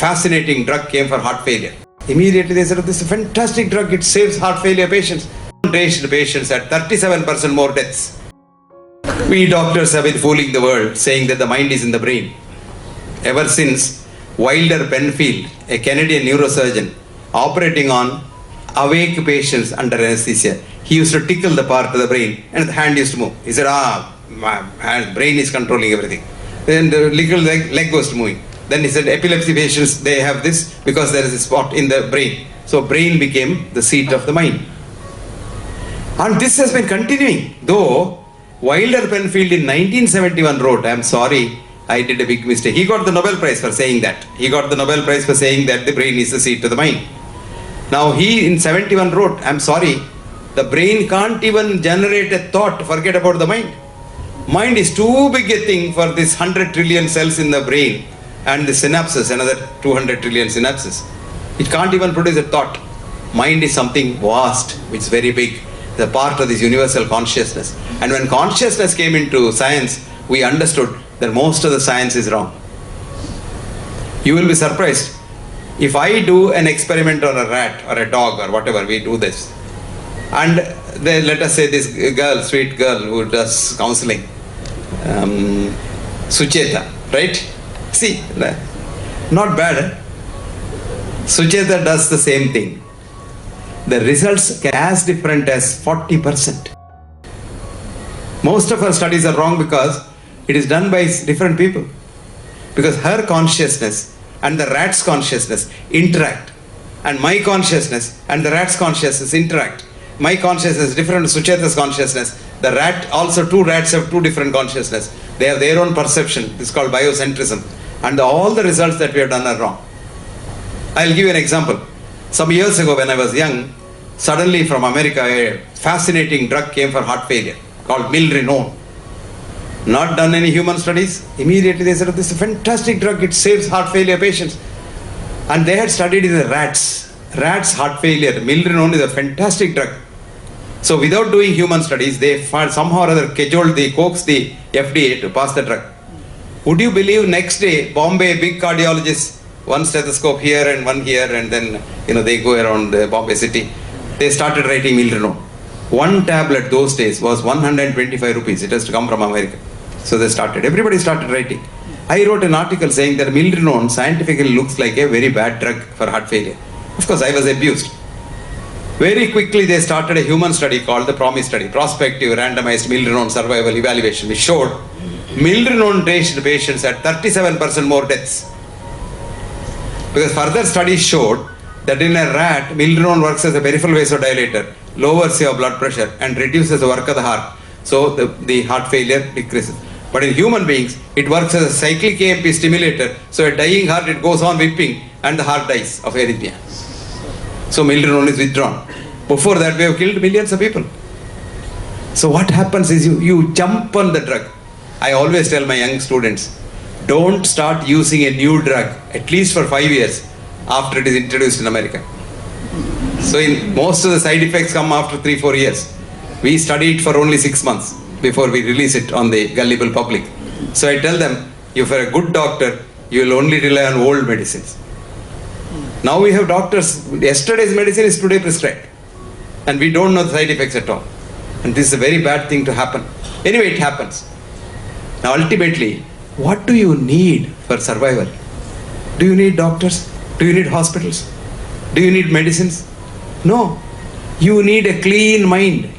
fascinating drug came for heart failure. Immediately they said, this is a fantastic drug, it saves heart failure patients. Raised patients had 37% more deaths. We doctors have been fooling the world, saying that the mind is in the brain. Ever since Wilder Penfield, a Canadian neurosurgeon, operating on awake patients under anesthesia, he used to tickle the part of the brain and the hand used to move. He said, my brain is controlling everything. Then the little leg was moving. Then he said, epilepsy patients, they have this because there is a spot in the brain. So brain became the seat of the mind. And this has been continuing. Though Wilder Penfield in 1971 wrote, I'm sorry, I did a big mistake. He got the Nobel Prize for saying that. He got the Nobel Prize for saying that the brain is the seat of the mind. Now he in 71 wrote, I'm sorry, the brain can't even generate a thought, forget about the mind. Mind is too big a thing for this 100 trillion cells in the brain and the synapses, another 200 trillion synapses. It can't even produce a thought. Mind is something vast, which is very big. The part of this universal consciousness. And when consciousness came into science, we understood that most of the science is wrong. You will be surprised. If I do an experiment on a rat or a dog or whatever, we do this. And then let us say this girl, sweet girl who does counseling, Sucheta, right? See, not bad. Sucheta does the same thing. The results can as different as 40%. Most of her studies are wrong because it is done by different people. Because her consciousness and the rat's consciousness interact. And my consciousness and the rat's consciousness interact. My consciousness is different to Sucheta's consciousness. The rat, also two rats have two different consciousness. They have their own perception. It's called biocentrism. And all the results that we have done are wrong. I'll give you an example. Some years ago when I was young, suddenly from America a fascinating drug came for heart failure called milrinone. Not done any human studies. Immediately they said, this is a fantastic drug, it saves heart failure patients. And they had studied in the rats. Rats heart failure, milrinone is a fantastic drug. So without doing human studies, they somehow or other coaxed the FDA to pass the drug. Would you believe next day, Bombay, big cardiologists, one stethoscope here and one here, and then they go around Bombay city. They started writing milrinone. One tablet those days was 125 rupees. It has to come from America. So they started. Everybody started writing. I wrote an article saying that milrinone scientifically looks like a very bad drug for heart failure. Of course, I was abused. Very quickly they started a human study called the PROMISE study, prospective randomized milrinone survival evaluation, which showed milrinone patients had 37% more deaths. Because further studies showed that in a rat, milrinone works as a peripheral vasodilator, lowers your blood pressure and reduces the work of the heart. So the heart failure decreases. But in human beings, it works as a cyclic AMP stimulator. So a dying heart, it goes on whipping and the heart dies of arrhythmia. So milrinone is withdrawn. Before that, we have killed millions of people. So what happens is you jump on the drug. I always tell my young students, don't start using a new drug, at least for 5 years, after it is introduced in America. So most of the side effects come after 3-4 years. We study it for only 6 months before we release it on the gullible public. So I tell them, if you're a good doctor, you will only rely on old medicines. Now we have doctors, yesterday's medicine is today prescribed. And we don't know the side effects at all. And this is a very bad thing to happen. Anyway, it happens. Now ultimately, what do you need for survival? Do you need doctors? Do you need hospitals? Do you need medicines? No. You need a clean mind.